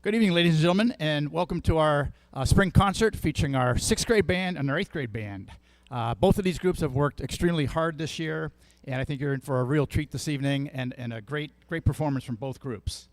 Good evening, ladies and gentlemen, and welcome to our spring concert featuring our 6th grade band and our 8th grade band. Both of these groups have worked extremely hard this year, and I think you're in for a real treat this evening and a great performance from both groups.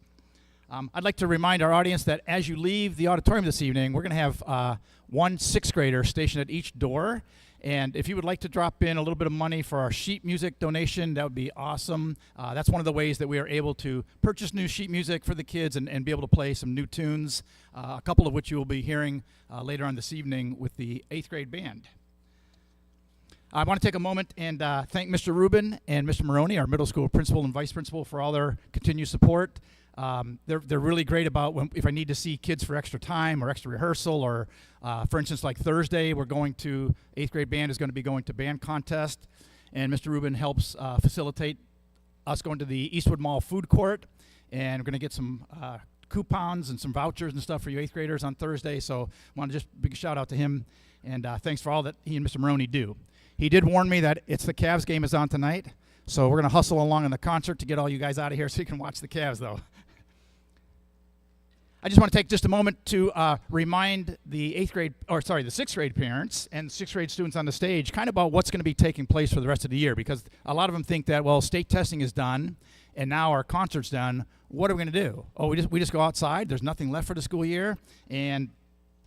I'd like to remind our audience that as you leave the auditorium this evening, we're going to have one 6th grader stationed at each door. And if you would like to drop in a little bit of money for our sheet music donation, that would be awesome. That's one of the ways that we are able to purchase new sheet music for the kids and be able to play some new tunes, a couple of which you will be hearing later on this evening with the 8th grade band. I want to take a moment and thank Mr. Rubin and Mr. Maroney, our middle school principal and vice principal, for all their continued support. They're really great about if I need to see kids for extra time or extra rehearsal, or for instance, like Thursday, 8th grade band is going to be going to band contest, and Mr. Rubin helps facilitate us going to the Eastwood Mall food court, and we're going to get some coupons and some vouchers and stuff for you 8th graders on Thursday. So I want to just big shout out to him, and thanks for all that he and Mr. Maroney do. He did warn me that the Cavs game is on tonight, so we're going to hustle along in the concert to get all you guys out of here so you can watch the Cavs, though. I just want to take just a moment to remind the 6th grade parents and 6th grade students on the stage kind of about what's going to be taking place for the rest of the year, because a lot of them think that, well, state testing is done and now our concert's done. What are we going to do? Oh, we just go outside. There's nothing left for the school year, and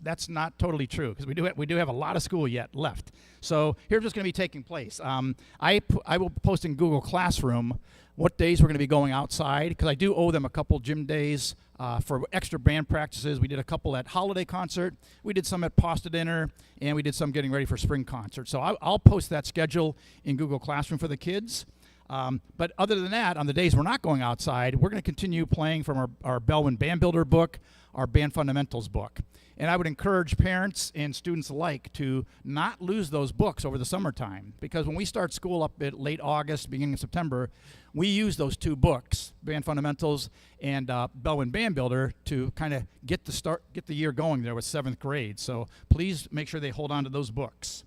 that's not totally true, because we do have a lot of school yet left. So here's what's going to be taking place. I will post in Google Classroom what days we're going to be going outside, because I do owe them a couple gym days for extra band practices. We did a couple at holiday concert, we did some at pasta dinner, and we did some getting ready for spring concert. So I'll post that schedule in Google Classroom for the kids. But other than that, on the days we're not going outside, we're going to continue playing from our Bellman Band Builder book, our Band Fundamentals book. And I would encourage parents and students alike to not lose those books over the summertime, because when we start school up at late August, beginning of September, we use those two books, Band Fundamentals and Bellman Band Builder, to kind of get the year going there with 7th grade. So please make sure they hold on to those books.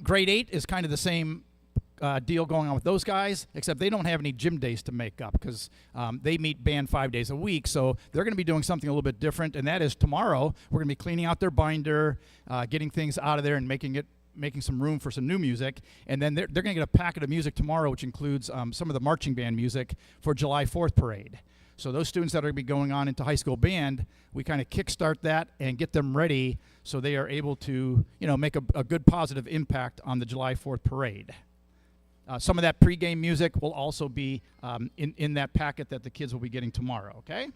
Grade 8 is kind of the same deal going on with those guys, except they don't have any gym days to make up, because they meet band 5 days a week. So they're going to be doing something a little bit different, and that is tomorrow we're going to be cleaning out their binder, getting things out of there and making some room for some new music. And then they're going to get a packet of music tomorrow, which includes some of the marching band music for July 4th parade. So those students that are going to be going on into high school band, we kind of kickstart that and get them ready so they are able to, make a good positive impact on the July 4th parade. Some of that pregame music will also be in that packet that the kids will be getting tomorrow, okay?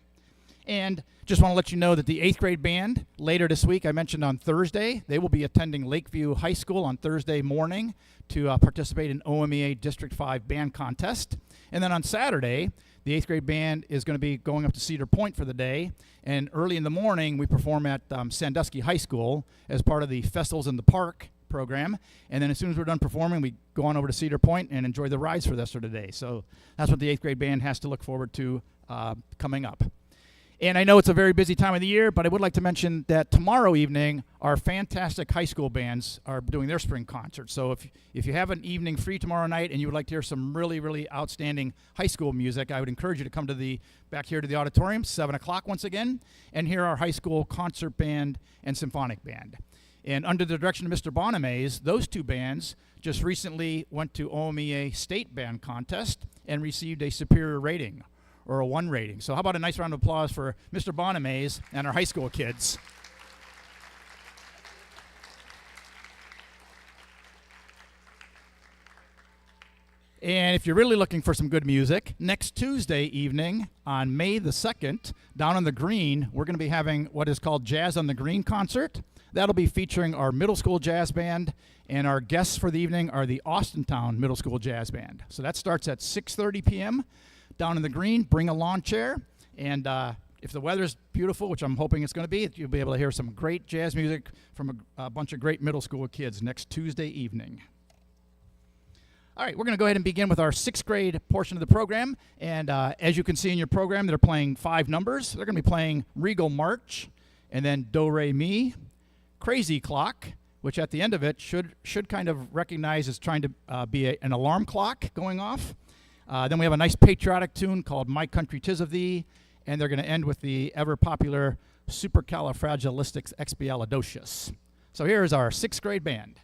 And just want to let you know that the 8th grade band, later this week, I mentioned on Thursday, they will be attending Lakeview High School on Thursday morning to participate in OMEA District 5 band contest. And then on Saturday, the 8th grade band is going to be going up to Cedar Point for the day. And early in the morning, we perform at Sandusky High School as part of the Festivals in the Park program, and then as soon as we're done performing, we go on over to Cedar Point and enjoy the rides for the rest of the day. So that's what the 8th grade band has to look forward to coming up. And I know it's a very busy time of the year, but I would like to mention that tomorrow evening, our fantastic high school bands are doing their spring concert. So if you have an evening free tomorrow night and you would like to hear some really, really outstanding high school music, I would encourage you to come back here to the auditorium, 7 o'clock once again, and hear our high school concert band and symphonic band. And under the direction of Mr. Bonamaze, those two bands just recently went to OMEA State Band Contest and received a superior rating, or a 1 rating. So how about a nice round of applause for Mr. Bonamaze and our high school kids. And if you're really looking for some good music, next Tuesday evening on May the 2nd, down on the Green, we're going to be having what is called Jazz on the Green concert. That'll be featuring our middle school jazz band, and our guests for the evening are the Austintown Middle School Jazz Band. So that starts at 6:30 p.m. down in the Green. Bring a lawn chair, and if the weather's beautiful, which I'm hoping it's going to be, you'll be able to hear some great jazz music from a bunch of great middle school kids next Tuesday evening. All right, we're going to go ahead and begin with our 6th grade portion of the program. And as you can see in your program, they're playing 5 numbers. They're going to be playing Regal March, and then Do Re Mi, Crazy Clock, which at the end of it should kind of recognize as trying to be an alarm clock going off. Then we have a nice patriotic tune called My Country 'Tis of Thee, and they're going to end with the ever popular Supercalifragilisticexpialidocious. So here's our 6th grade band.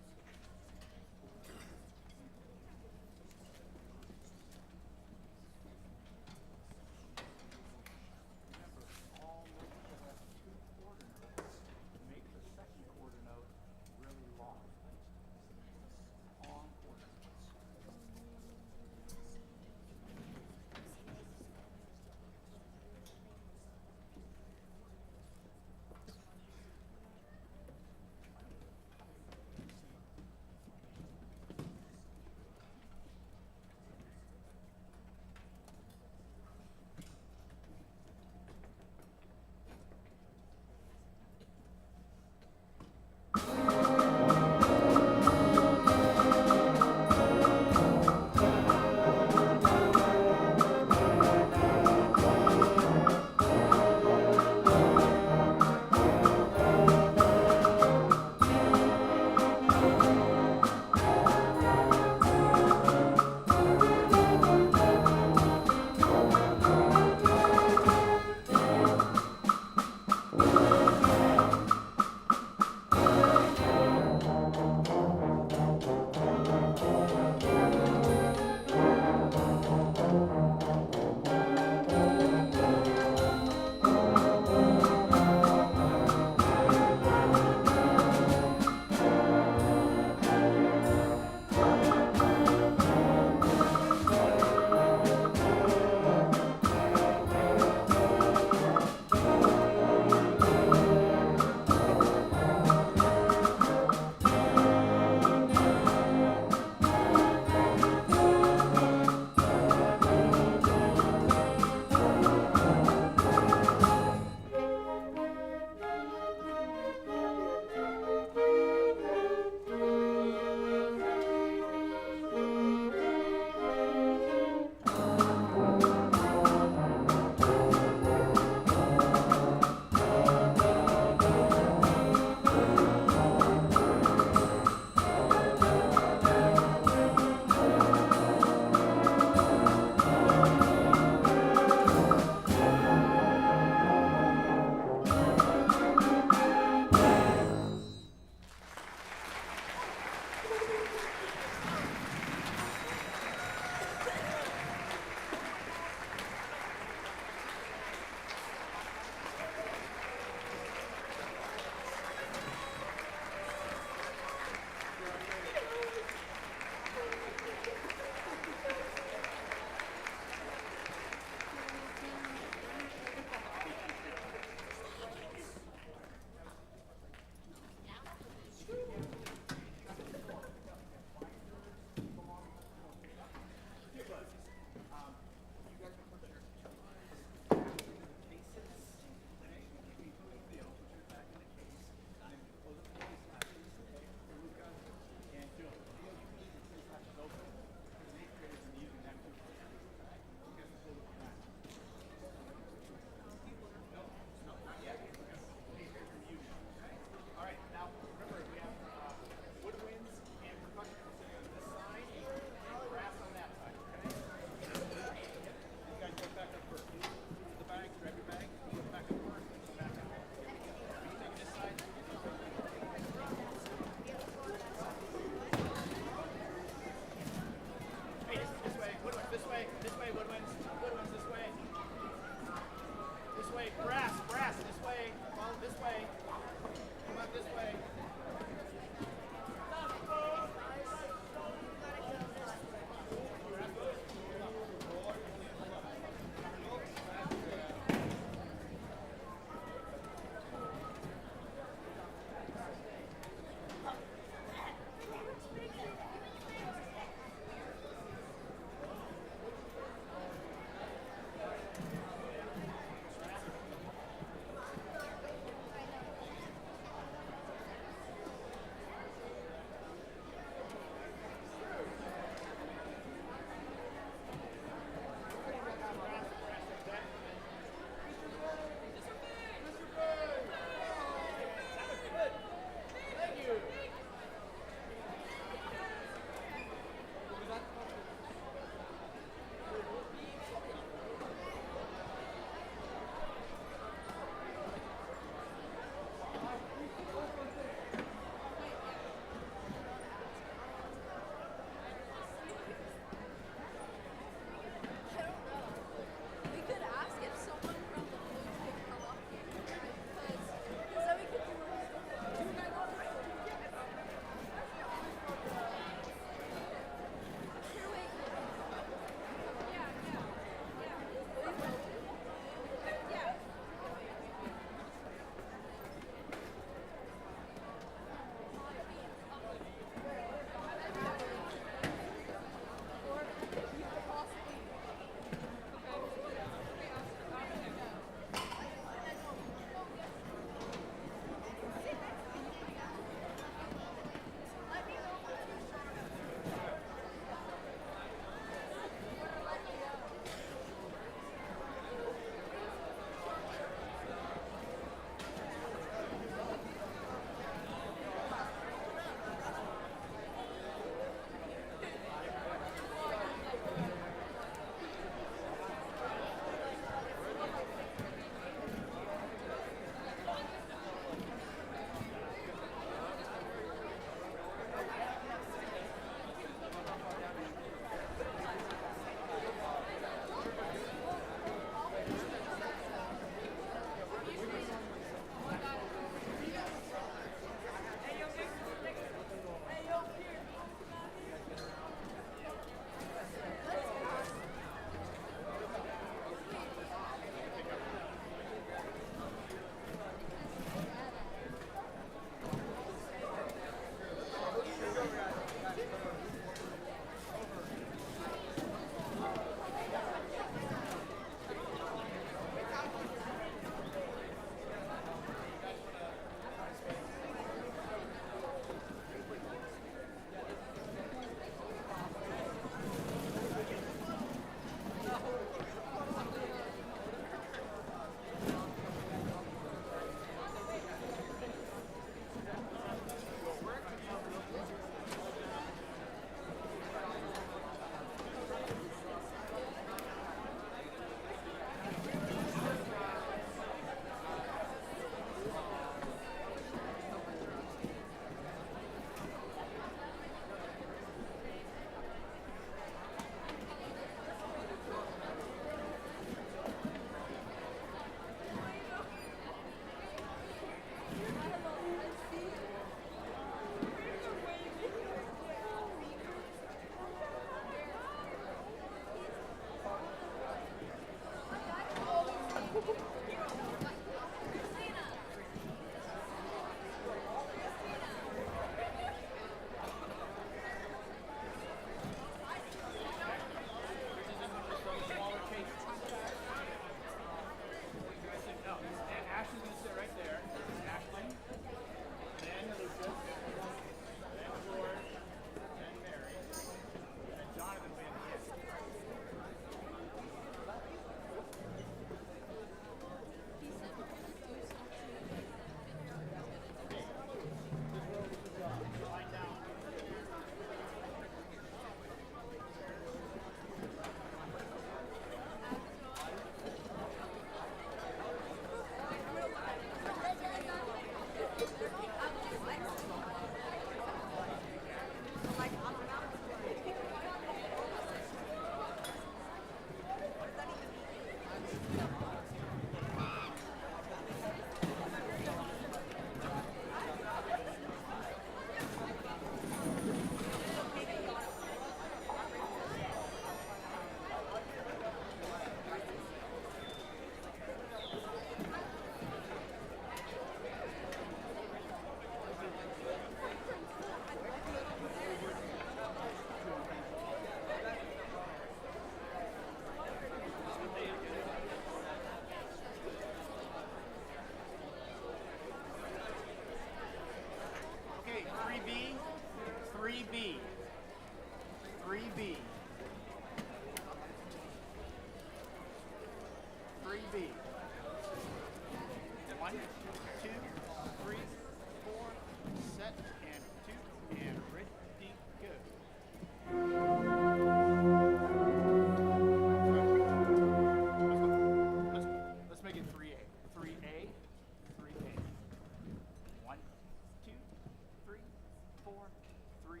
3A,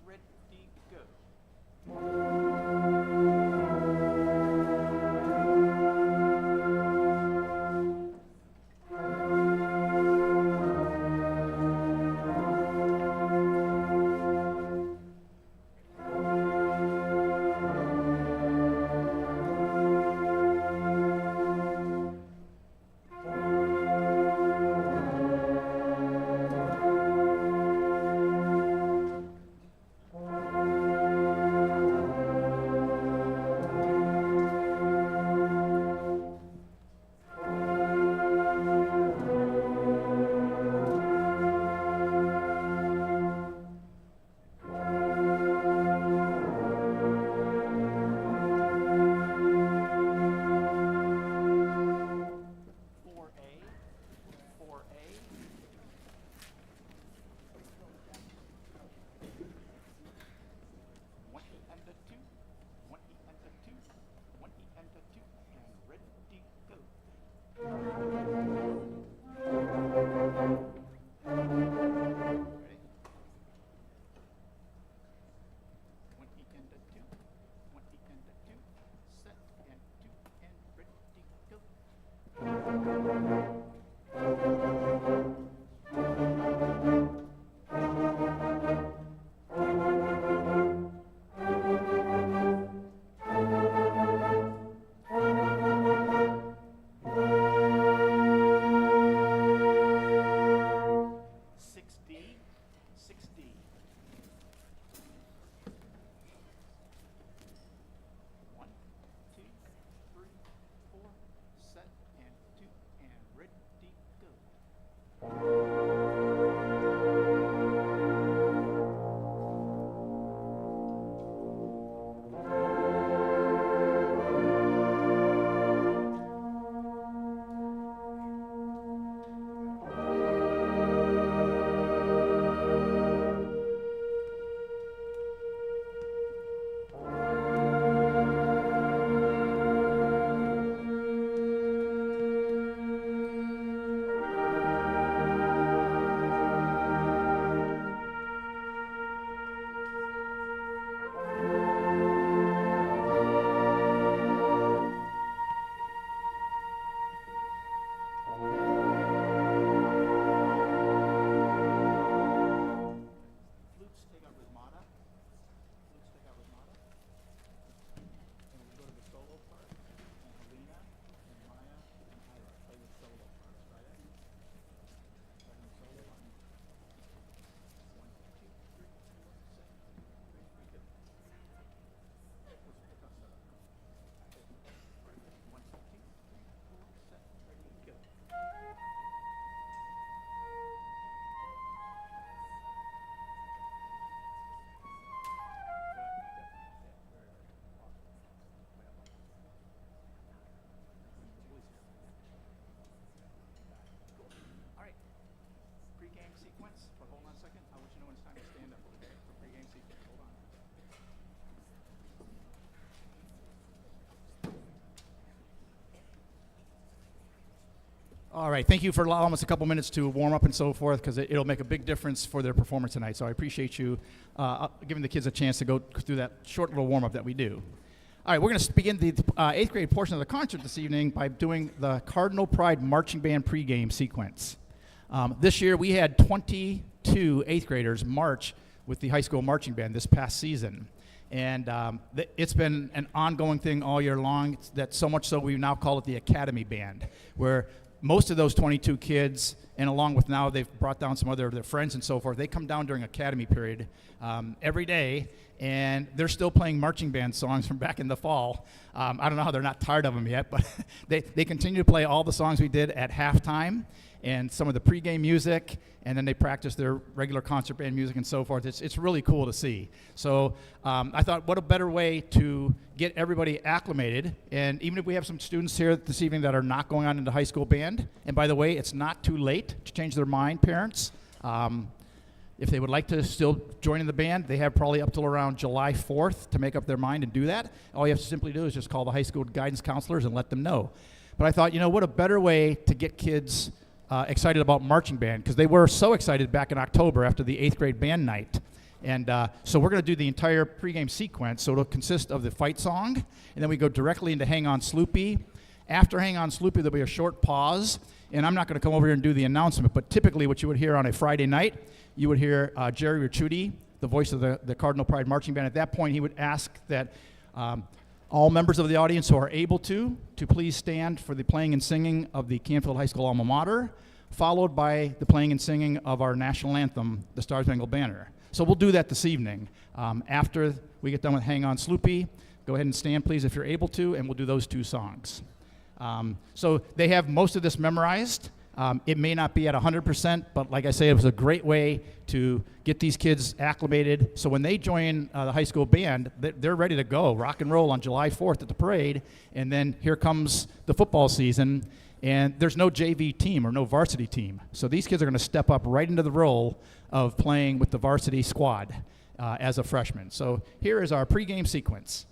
ready, go. All right, thank you for allowing us a couple minutes to warm up and so forth, because it'll make a big difference for their performance tonight. So I appreciate you giving the kids a chance to go through that short little warm up that we do. All right, we're going to begin the 8th grade portion of the concert this evening by doing the Cardinal Pride Marching Band pregame sequence. This year we had 22 8th graders march with the high school marching band this past season. And it's been an ongoing thing all year long. That's so much so we now call it the Academy Band, where most of those 22 kids, and along with now they've brought down some other of their friends and so forth, they come down during Academy period every day, and they're still playing marching band songs from back in the fall. I don't know how they're not tired of them yet, but they continue to play all the songs we did at halftime and some of the pregame music, and then they practice their regular concert band music and so forth. It's really cool to see. So I thought, what a better way to get everybody acclimated, and even if we have some students here this evening that are not going on into high school band, and by the way, it's not too late to change their mind, parents. If they would like to still join in the band, they have probably up till around July 4th to make up their mind and do that. All you have to simply do is just call the high school guidance counselors and let them know. But I thought, what a better way to get kids excited about marching band because they were so excited back in October after the 8th grade band night. And so we're going to do the entire pregame sequence. So it'll consist of the fight song, and then we go directly into Hang On Sloopy. After Hang On Sloopy, there'll be a short pause, and I'm not going to come over here and do the announcement, but typically what you would hear on a Friday night, you would hear Jerry Ricciuti, the voice of the Cardinal Pride Marching Band. At that point, he would ask that all members of the audience who are able to please stand for the playing and singing of the Canfield High School alma mater, followed by the playing and singing of our national anthem, the Star Spangled Banner. So we'll do that this evening. After we get done with Hang On Sloopy, go ahead and stand, please, if you're able to, and we'll do those 2 songs. So they have most of this memorized. It may not be at 100%, but like I say, it was a great way to get these kids acclimated. So when they join the high school band, they're ready to go, rock and roll on July 4th at the parade. And then here comes the football season, and there's no JV team or no varsity team. So these kids are going to step up right into the role of playing with the varsity squad as a freshman. So here is our pregame sequence.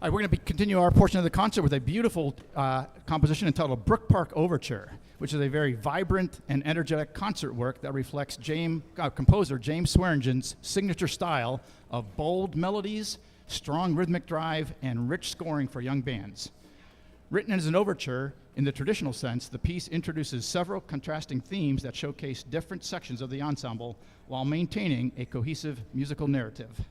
All right, we're going to continue our portion of the concert with a beautiful composition entitled Brook Park Overture, which is a very vibrant and energetic concert work that reflects composer James Swearingen's signature style of bold melodies, strong rhythmic drive, and rich scoring for young bands. Written as an overture, in the traditional sense, the piece introduces several contrasting themes that showcase different sections of the ensemble while maintaining a cohesive musical narrative.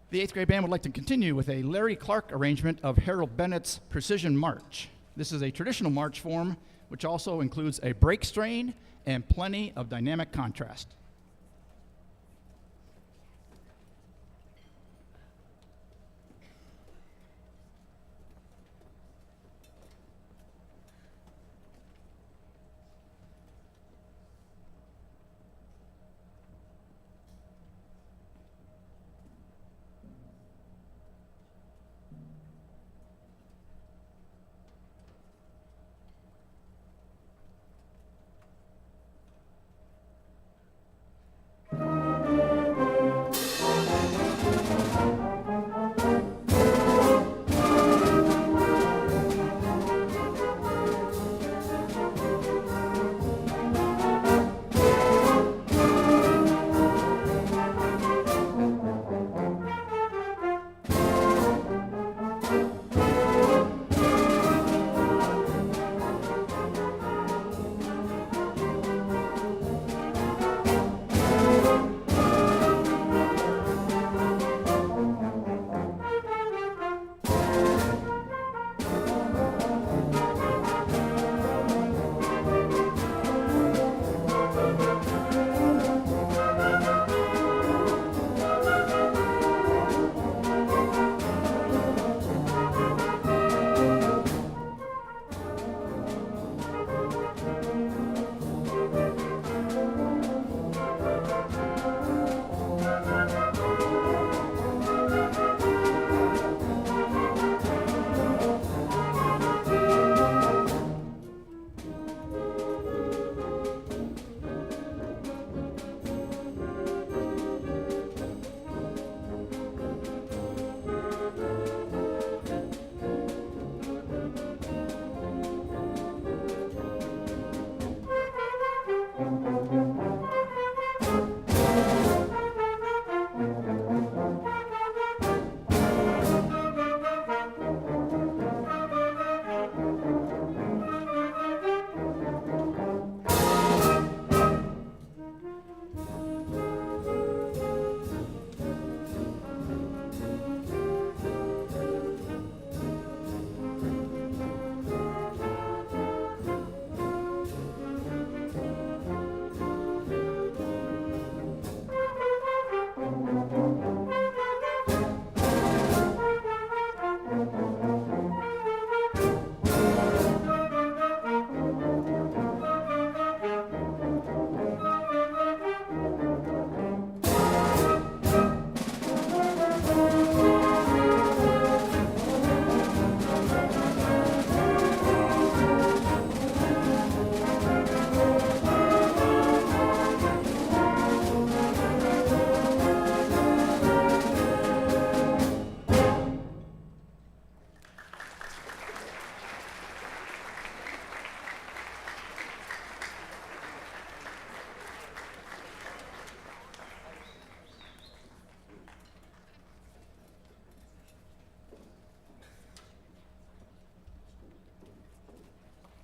The 8th grade band would like to continue with a Larry Clark arrangement of Harold Bennett's Precision March. This is a traditional march form, which also includes a break strain and plenty of dynamic contrast.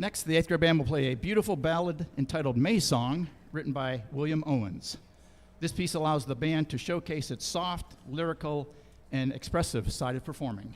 Next, the 8th grade band will play a beautiful ballad entitled May Song, written by William Owens. This piece allows the band to showcase its soft, lyrical, and expressive side of performing.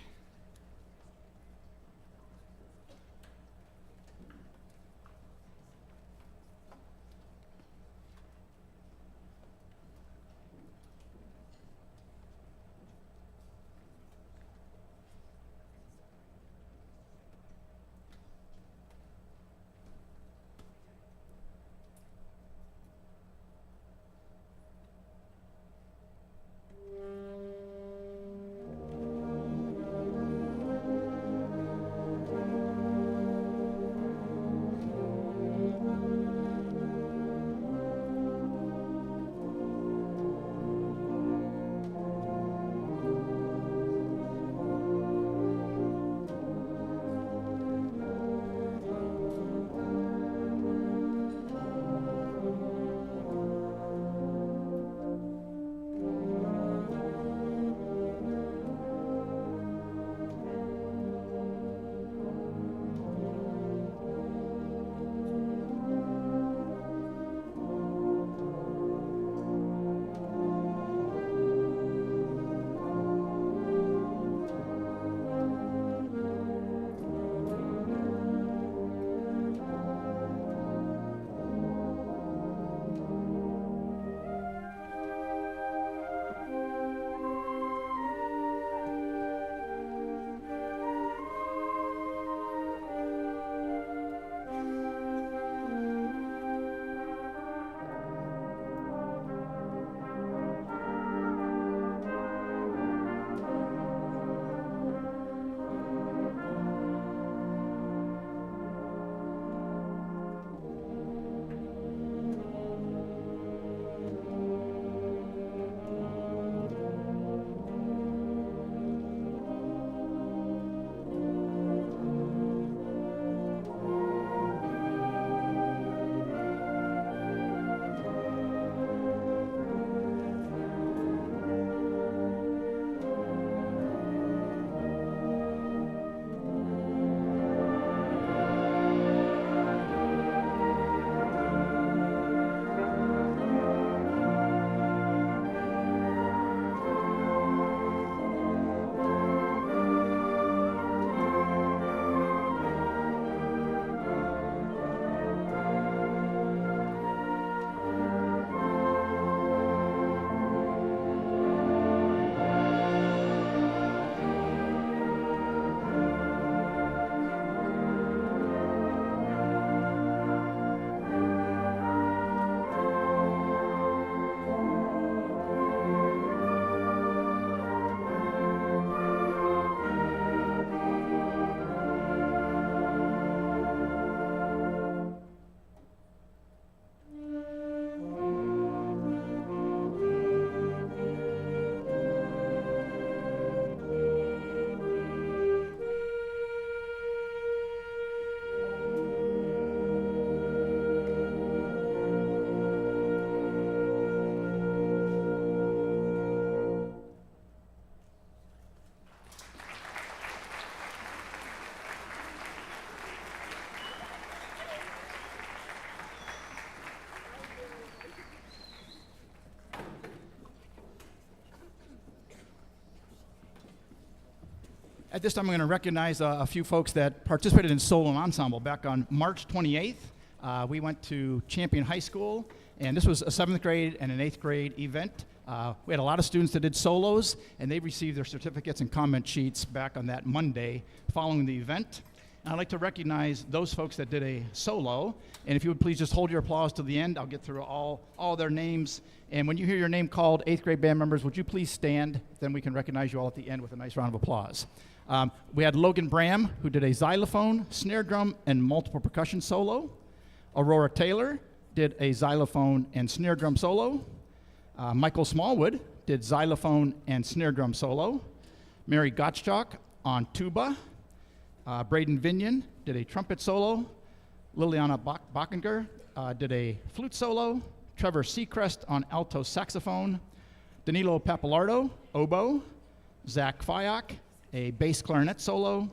At this time, I'm going to recognize a few folks that participated in Solo and Ensemble. Back on March 28th, we went to Champion High School, and this was a 7th grade and an 8th grade event. We had a lot of students that did solos, and they received their certificates and comment sheets back on that Monday following the event. And I'd like to recognize those folks that did a solo, and if you would please just hold your applause to the end. I'll get through all their names, and when you hear your name called, 8th grade band members, would you please stand? Then we can recognize you all at the end with a nice round of applause. We had Logan Bram, who did a xylophone, snare drum, and multiple percussion solo. Aurora Taylor did a xylophone and snare drum solo. Michael Smallwood did xylophone and snare drum solo. Mary Gottschalk on tuba. Braden Vinyan did a trumpet solo. Liliana Bockinger did a flute solo. Trevor Seacrest on alto saxophone. Danilo Papalardo, oboe. Zach Fyock, a bass clarinet solo.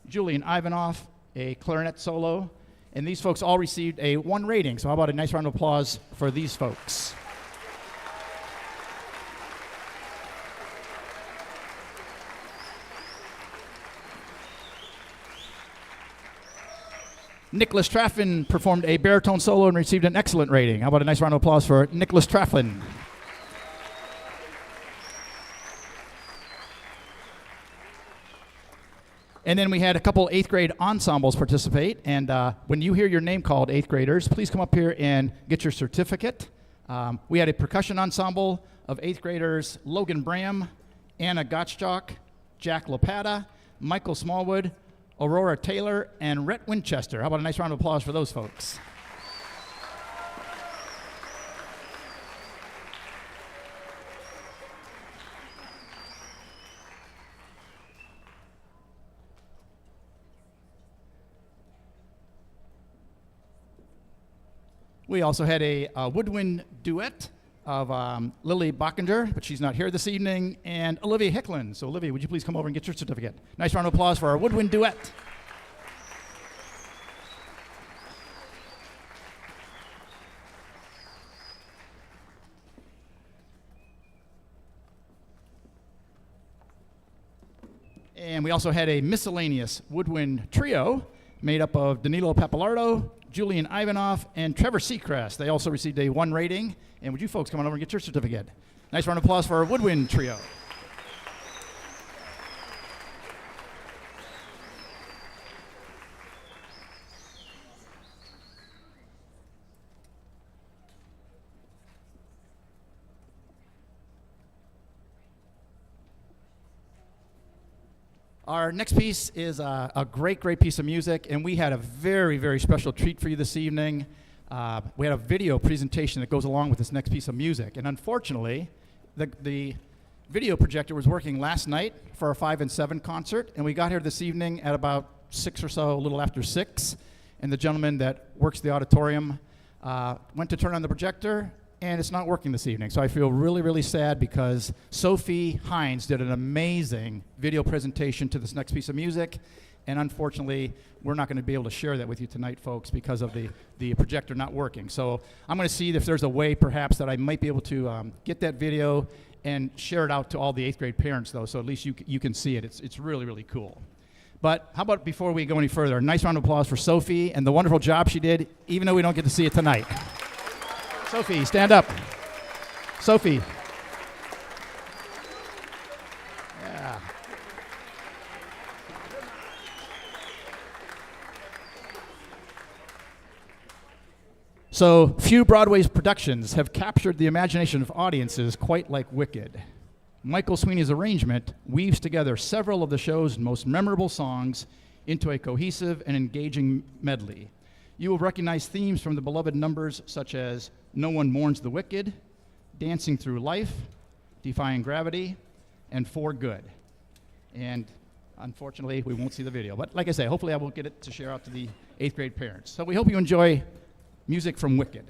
Julian Ivanov, a clarinet solo. And these folks all received a 1 rating. So how about a nice round of applause for these folks? Nicholas Traffin performed a baritone solo and received an excellent rating. How about a nice round of applause for Nicholas Traffin? And then we had a couple 8th grade ensembles participate. And when you hear your name called, 8th graders, please come up here and get your certificate. We had a percussion ensemble of 8th graders: Logan Bram, Anna Gottschalk, Jack Lopata, Michael Smallwood, Aurora Taylor, and Rhett Winchester. How about a nice round of applause for those folks? We also had a woodwind duet of Lily Bockinger, but she's not here this evening, and Olivia Hicklin. So Olivia, would you please come over and get your certificate? Nice round of applause for our woodwind duet. And we also had a miscellaneous woodwind trio made up of Danilo Papalardo, Julian Ivanov, and Trevor Seacrest. They also received a 1 rating. And would you folks come on over and get your certificate? Nice round of applause for our woodwind trio. Our next piece is a great piece of music, and we had a very special treat for you this evening. We had a video presentation that goes along with this next piece of music, and unfortunately, the video projector was working last night for our 5 and 7 concert, and we got here this evening at about 6 or so, a little after 6, and the gentleman that works the auditorium went to turn on the projector, and it's not working this evening. So I feel really sad because Sophie Hines did an amazing video presentation to this next piece of music, and unfortunately, we're not going to be able to share that with you tonight, folks, because of the projector not working. So I'm going to see if there's a way, perhaps, that I might be able to get that video and share it out to all the 8th grade parents, though, so at least you can see it. It's really cool. But how about before we go any further, a nice round of applause for Sophie and the wonderful job she did, even though we don't get to see it tonight. Sophie, stand up. Sophie. Yeah. So, few Broadway's productions have captured the imagination of audiences quite like Wicked. Michael Sweeney's arrangement weaves together several of the show's most memorable songs into a cohesive and engaging medley. You will recognize themes from the beloved numbers such as No One Mourns the Wicked, Dancing Through Life, Defying Gravity, and For Good. And unfortunately, we won't see the video. But like I say, hopefully I will get it to share out to the 8th grade parents. So we hope you enjoy music from Wicked.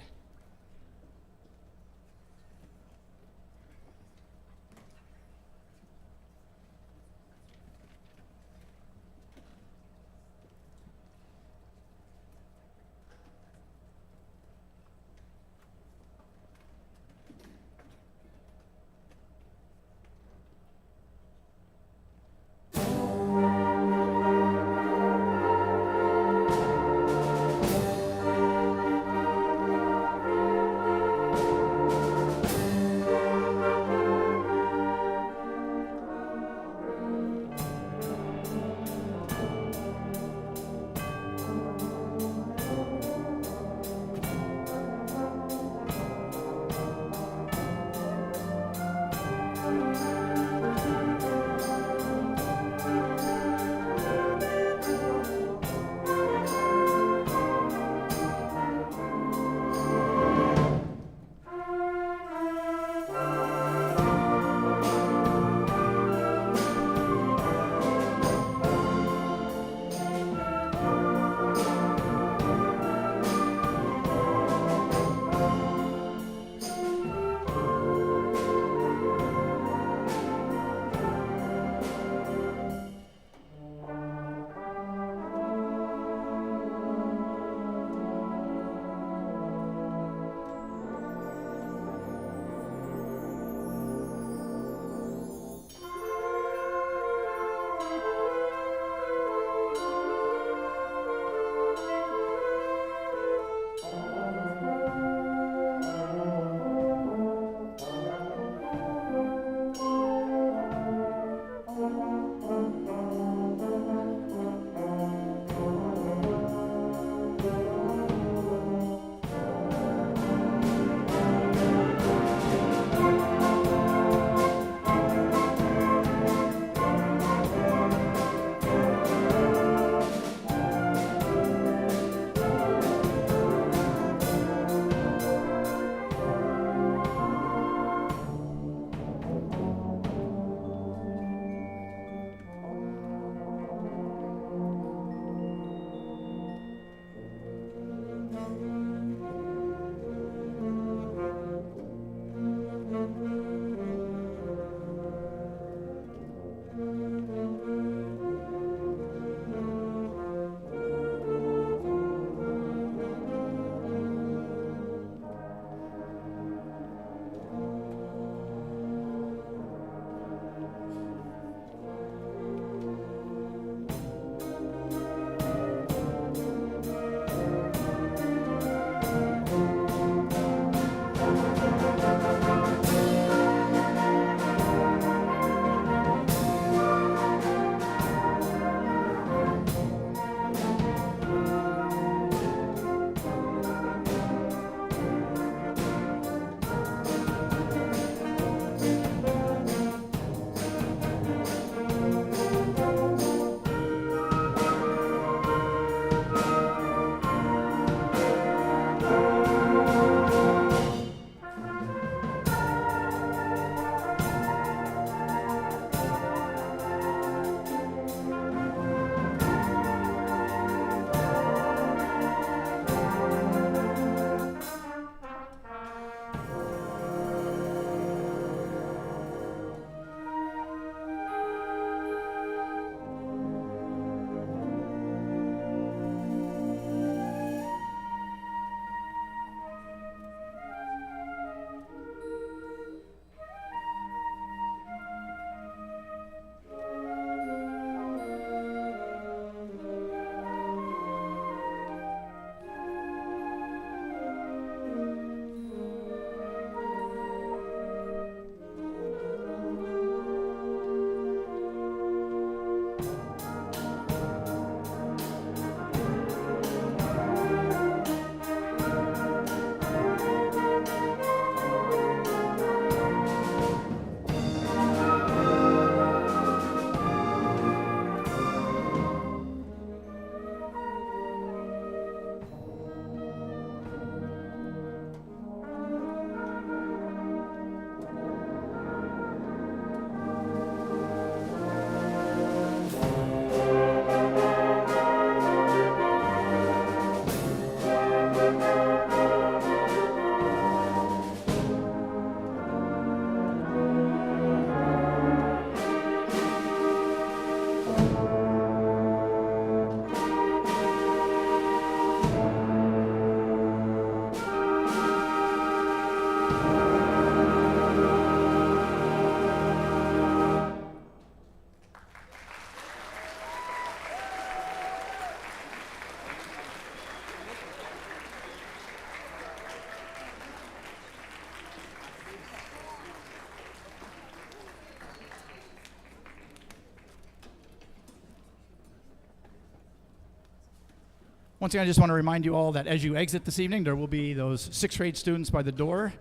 Once again, I just want to remind you all that as you exit this evening, there will be those sixth grade students by the door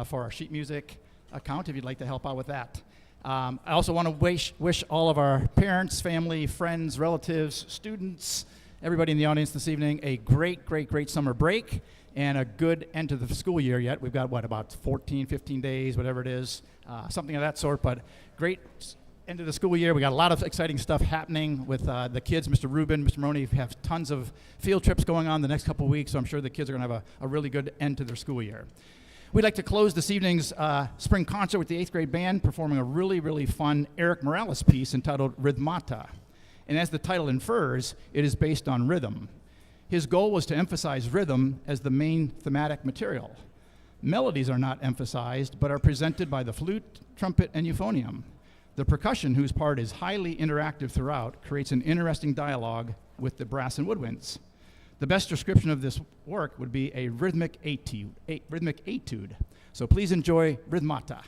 for our sheet music account if you'd like to help out with that. I also want to wish all of our parents, family, friends, relatives, students, everybody in the audience this evening a great, great, great summer break and a good end to the school year yet. We've got, about 14, 15 days, whatever it is, something of that sort, but great end of the school year. We got a lot of exciting stuff happening with the kids. Mr. Rubin, Mr. Maroney have tons of field trips going on the next couple of weeks, so I'm sure the kids are going to have a really good end to their school year. We'd like to close this evening's spring concert with the 8th grade band performing a really, really fun Eric Morales piece entitled Rhythmata. And as the title infers, it is based on rhythm. His goal was to emphasize rhythm as the main thematic material. Melodies are not emphasized, but are presented by the flute, trumpet, and euphonium. The percussion, whose part is highly interactive throughout, creates an interesting dialogue with the brass and woodwinds. The best description of this work would be a rhythmic etude. So please enjoy Rhythmata.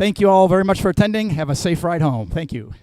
Thank you all very much for attending. Have a safe ride home. Thank you.